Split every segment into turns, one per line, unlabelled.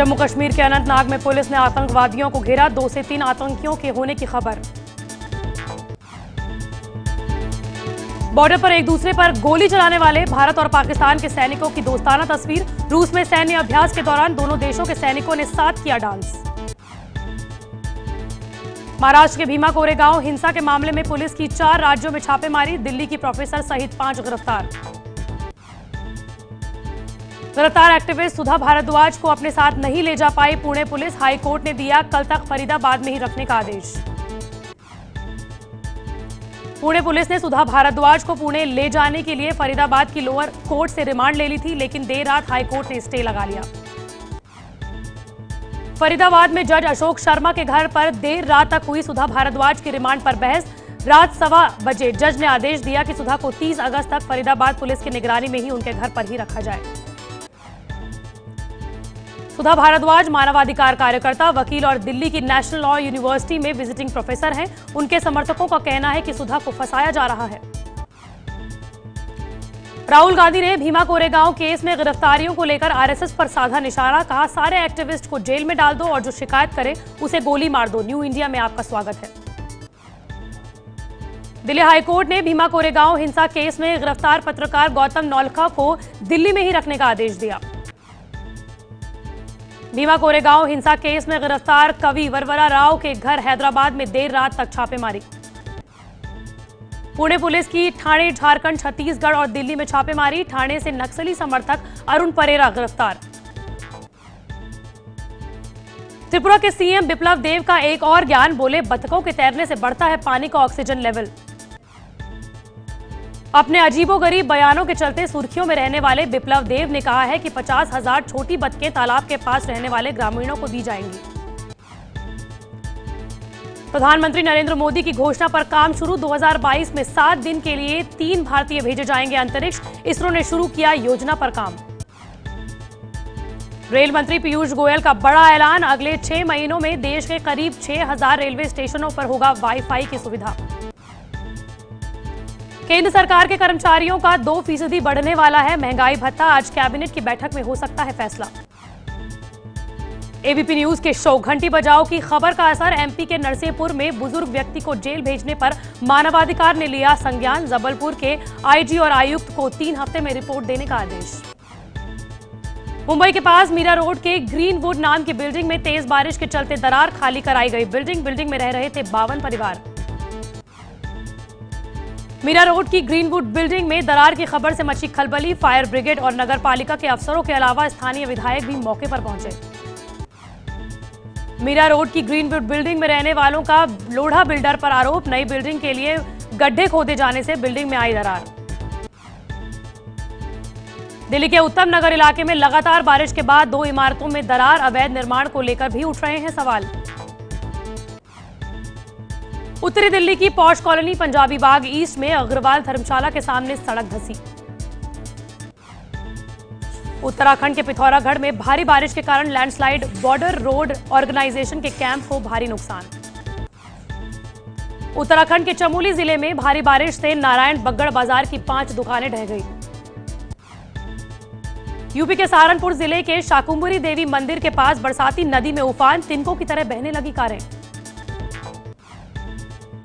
जम्मू कश्मीर के अनंतनाग में पुलिस ने आतंकवादियों को घेरा, 2 से 3 आतंकियों के होने की खबर। बॉर्डर पर एक दूसरे पर गोली चलाने वाले भारत और पाकिस्तान के सैनिकों की दोस्ताना तस्वीर। रूस में सैन्य अभ्यास के दौरान दोनों देशों के सैनिकों ने साथ किया डांस। महाराष्ट्र के भीमा कोरेगांव हिंसा के मामले में पुलिस की 4 राज्यों में छापेमारी, दिल्ली की प्रोफेसर सहित 5 गिरफ्तार। गिरफ्तार एक्टिविस्ट सुधा भारद्वाज को अपने साथ नहीं ले जा पाई पुणे पुलिस, हाई कोर्ट ने दिया कल तक फरीदाबाद में ही रखने का आदेश। पुणे पुलिस ने सुधा भारद्वाज को पुणे ले जाने के लिए फरीदाबाद की लोअर कोर्ट से रिमांड ले ली थी, लेकिन देर रात हाई कोर्ट ने स्टे लगा लिया। फरीदाबाद में जज अशोक शर्मा के घर पर देर रात तक हुई सुधा भारद्वाज की रिमांड पर बहस। रात 1:15 बजे जज ने आदेश दिया कि सुधा को 30 अगस्त तक फरीदाबाद पुलिस की निगरानी में ही उनके घर पर ही रखा जाए। सुधा भारद्वाज मानवाधिकार कार्यकर्ता, वकील और दिल्ली की नेशनल लॉ यूनिवर्सिटी में विजिटिंग प्रोफेसर हैं। उनके समर्थकों का कहना है कि सुधा को फंसाया जा रहा है। राहुल गांधी ने भीमा कोरेगांव केस में गिरफ्तारियों को लेकर आरएसएस पर साधा निशाना, कहा सारे एक्टिविस्ट को जेल में डाल दो और जो शिकायत करे उसे गोली मार दो। न्यू इंडिया में आपका स्वागत है। दिल्ली हाईकोर्ट ने भीमा कोरेगांव हिंसा केस में गिरफ्तार पत्रकार गौतम नौलखा को दिल्ली में ही रखने का आदेश दिया। भीमा कोरेगांव हिंसा केस में गिरफ्तार कवि वरवरा राव के घर हैदराबाद में देर रात तक छापेमारी। पुणे पुलिस की ठाणे, झारखंड, छत्तीसगढ़ और दिल्ली में छापेमारी, ठाणे से नक्सली समर्थक अरुण परेरा गिरफ्तार। त्रिपुरा के सीएम बिप्लब देव का एक और ज्ञान, बोले बतखों के तैरने से बढ़ता है पानी का ऑक्सीजन लेवल। अपने अजीबोगरीब बयानों के चलते सुर्खियों में रहने वाले बिप्लब देव ने कहा है कि 50,000 छोटी बतखें तालाब के पास रहने वाले ग्रामीणों को दी जाएंगी। प्रधानमंत्री नरेंद्र मोदी की घोषणा पर काम शुरू, 2022 में 7 दिन के लिए 3 भारतीय भेजे जाएंगे अंतरिक्ष। इसरो ने शुरू किया योजना पर काम। रेल मंत्री पीयूष गोयल का बड़ा ऐलान, अगले 6 महीनों में देश के करीब 6,000 रेलवे स्टेशनों पर होगा वाईफाई की सुविधा। केंद्र सरकार के कर्मचारियों का 2% बढ़ने वाला है महंगाई भत्ता, आज कैबिनेट की बैठक में हो सकता है फैसला। एबीपी न्यूज के शो घंटी बजाओ की खबर का असर, एमपी के नरसिंहपुर में बुजुर्ग व्यक्ति को जेल भेजने पर मानवाधिकार ने लिया संज्ञान, जबलपुर के आईजी और आयुक्त को 3 हफ्ते में रिपोर्ट देने का आदेश। मुंबई के पास मीरा रोड के ग्रीनवुड नाम की बिल्डिंग में तेज बारिश के चलते दरार, खाली कराई गई बिल्डिंग में रह रहे थे 52 परिवार। मीरा रोड की ग्रीनवुड बिल्डिंग में दरार की खबर से मची खलबली, फायर ब्रिगेड और नगर पालिका के अफसरों के अलावा स्थानीय विधायक भी मौके पर पहुंचे। मीरा रोड की ग्रीनवुड बिल्डिंग में रहने वालों का लोढ़ा बिल्डर पर आरोप, नई बिल्डिंग के लिए गड्ढे खोदे जाने से बिल्डिंग में आई दरार। दिल्ली के उत्तम नगर इलाके में लगातार बारिश के बाद 2 इमारतों में दरार, अवैध निर्माण को लेकर भी उठ रहे हैं सवाल। उत्तरी दिल्ली की पॉश कॉलोनी पंजाबी बाग ईस्ट में अग्रवाल धर्मशाला के सामने सड़क धंसी। उत्तराखंड के पिथौरागढ़ में भारी बारिश के कारण लैंडस्लाइड, बॉर्डर रोड ऑर्गेनाइजेशन के कैंप को भारी नुकसान। उत्तराखंड के चमोली जिले में भारी बारिश से नारायण बग्गड़ बाजार की 5 दुकानें ढह गई। यूपी के सहारनपुर जिले के शाकुंभरी देवी मंदिर के पास बरसाती नदी में उफान, तिनकों की तरह बहने लगी कारें।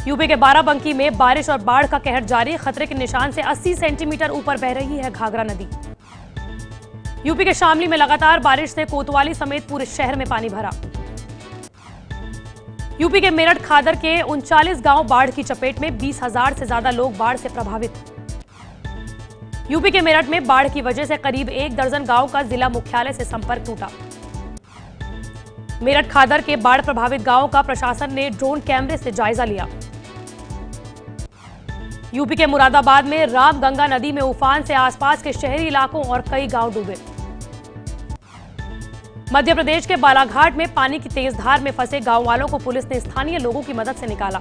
यूपी के बाराबंकी में बारिश और बाढ़ का कहर जारी, खतरे के निशान से 80 सेंटीमीटर ऊपर बह रही है घाघरा नदी। यूपी के शामली में लगातार बारिश से कोतवाली समेत पूरे शहर में पानी भरा। यूपी के मेरठ खादर के 39 गांव बाढ़ की चपेट में, 20,000 से ज्यादा लोग बाढ़ से प्रभावित। यूपी के मेरठ में बाढ़ की वजह से करीब 1 दर्जन गांव का जिला मुख्यालय से संपर्क टूटा। मेरठ खादर के बाढ़ प्रभावित गांवों का प्रशासन ने ड्रोन कैमरे से जायजा लिया। यूपी के मुरादाबाद में रामगंगा नदी में उफान से आसपास के शहरी इलाकों और कई गांव डूबे। मध्य प्रदेश के बालाघाट में पानी की तेज धार में फंसे गांव वालों को पुलिस ने स्थानीय लोगों की मदद से निकाला।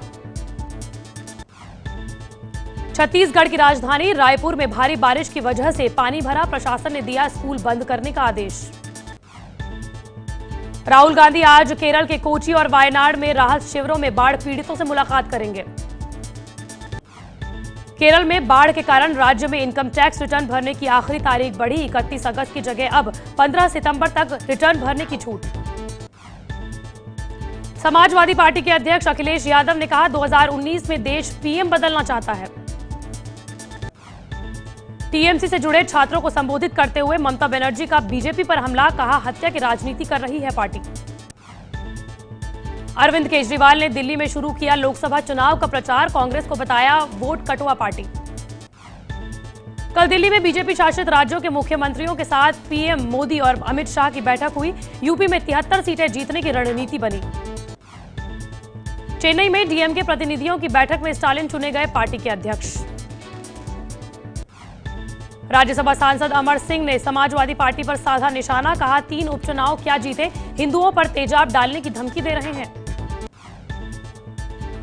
छत्तीसगढ़ की राजधानी रायपुर में भारी बारिश की वजह से पानी भरा, प्रशासन ने दिया स्कूल बंद करने का आदेश। राहुल गांधी आज केरल के कोची और वायनाड में राहत शिविरों में बाढ़ पीड़ितों से मुलाकात करेंगे। केरल में बाढ़ के कारण राज्य में इनकम टैक्स रिटर्न भरने की आखिरी तारीख बढ़ी। 31 अगस्त की जगह अब 15 सितंबर तक रिटर्न भरने की छूट। समाजवादी पार्टी के अध्यक्ष अखिलेश यादव ने कहा 2019 में देश पीएम बदलना चाहता है। टीएमसी से जुड़े छात्रों को संबोधित करते हुए ममता बनर्जी का बीजेपी पर हमला, कहा हत्या की राजनीति कर रही है पार्टी। अरविंद केजरीवाल ने दिल्ली में शुरू किया लोकसभा चुनाव का प्रचार, कांग्रेस को बताया वोट कटुआ पार्टी। कल दिल्ली में बीजेपी शासित राज्यों के मुख्यमंत्रियों के साथ पीएम मोदी और अमित शाह की बैठक हुई। यूपी में 73 सीटें जीतने की रणनीति बनी। चेन्नई में डीएमके प्रतिनिधियों की बैठक में स्टालिन चुने गए पार्टी के अध्यक्ष। राज्यसभा सांसद अमर सिंह ने समाजवादी पार्टी पर साधा निशाना, कहा 3 उपचुनाव क्या जीते, हिंदुओं पर तेजाब डालने की धमकी दे रहे हैं।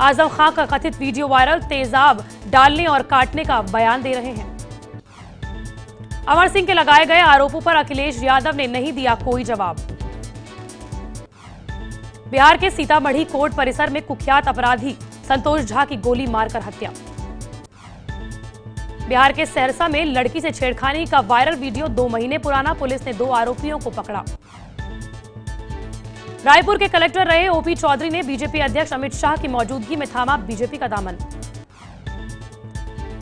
आजम खां का कथित वीडियो वायरल, तेजाब डालने और काटने का बयान दे रहे हैं। अमर सिंह के लगाए गए आरोपों पर अखिलेश यादव ने नहीं दिया कोई जवाब। बिहार के सीतामढ़ी कोर्ट परिसर में कुख्यात अपराधी संतोष झा की गोली मारकर हत्या। बिहार के सहरसा में लड़की से छेड़खानी का वायरल वीडियो 2 महीने पुराना, पुलिस ने 2 आरोपियों को पकड़ा। रायपुर के कलेक्टर रहे ओपी चौधरी ने बीजेपी अध्यक्ष अमित शाह की मौजूदगी में थामा बीजेपी का दामन।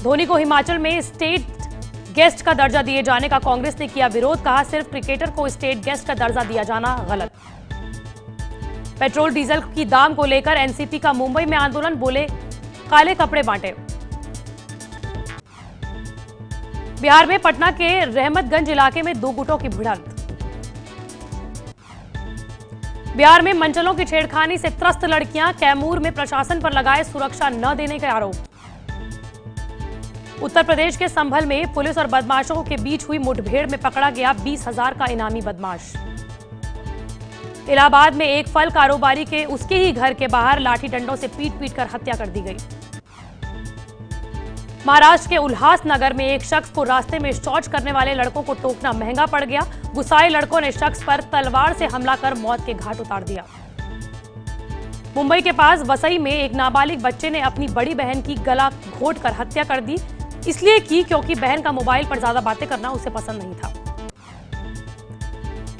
धोनी को हिमाचल में स्टेट गेस्ट का दर्जा दिए जाने का कांग्रेस ने किया विरोध, कहा सिर्फ क्रिकेटर को स्टेट गेस्ट का दर्जा दिया जाना गलत। पेट्रोल डीजल की दाम को लेकर एनसीपी का मुंबई में आंदोलन, बोले काले कपड़े बांटे। बिहार में पटना के रहमतगंज इलाके में 2 गुटों की भिड़ंत। बिहार में मंचलों की छेड़खानी से त्रस्त लड़कियां, कैमूर में प्रशासन पर लगाए सुरक्षा न देने के आरोप। उत्तर प्रदेश के संभल में पुलिस और बदमाशों के बीच हुई मुठभेड़ में पकड़ा गया 20,000 का इनामी बदमाश। इलाहाबाद में एक फल कारोबारी के उसके ही घर के बाहर लाठी डंडों से पीट कर हत्या कर दी गई। महाराष्ट्र के उल्हासनगर में एक शख्स को रास्ते में शौच करने वाले लड़कों को टोकना महंगा पड़ गया। गुस्साए लड़कों ने शख्स पर तलवार से हमला कर मौत के घाट उतार दिया। मुंबई के पास वसई में एक नाबालिग बच्चे ने अपनी बड़ी बहन की गला घोंटकर हत्या कर दी, इसलिए की क्योंकि बहन का मोबाइल पर ज्यादा बातें करना उसे पसंद नहीं था।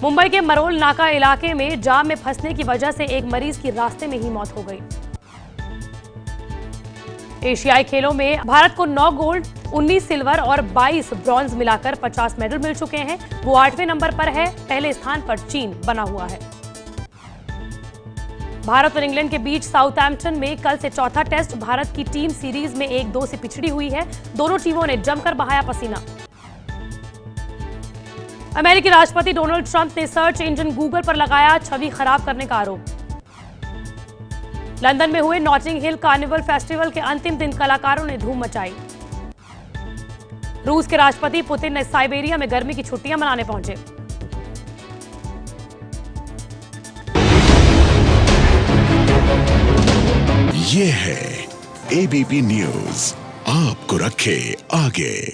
मुंबई के मरोल नाका इलाके में जाम में फंसने की वजह से एक मरीज की रास्ते में ही मौत हो गई। एशियाई खेलों में भारत को 9 गोल्ड, 19 सिल्वर और 22 ब्रॉन्ज मिलाकर 50 मेडल मिल चुके हैं। वो 8वें नंबर पर है, पहले स्थान पर चीन बना हुआ है। भारत और इंग्लैंड के बीच साउथहैम्पटन में कल से चौथा टेस्ट। भारत की टीम सीरीज में 1-2 से पिछड़ी हुई है। दोनों टीमों ने जमकर बहाया पसीना। अमेरिकी राष्ट्रपति डोनाल्ड ट्रंप ने सर्च इंजन गूगल पर लगाया छवि खराब करने का आरोप। लंदन में हुए नॉटिंग हिल कार्निवल फेस्टिवल के अंतिम दिन कलाकारों ने धूम मचाई। रूस के राष्ट्रपति पुतिन ने साइबेरिया में गर्मी की छुट्टियां मनाने पहुंचे।
ये है एबीपी न्यूज, आपको रखे आगे।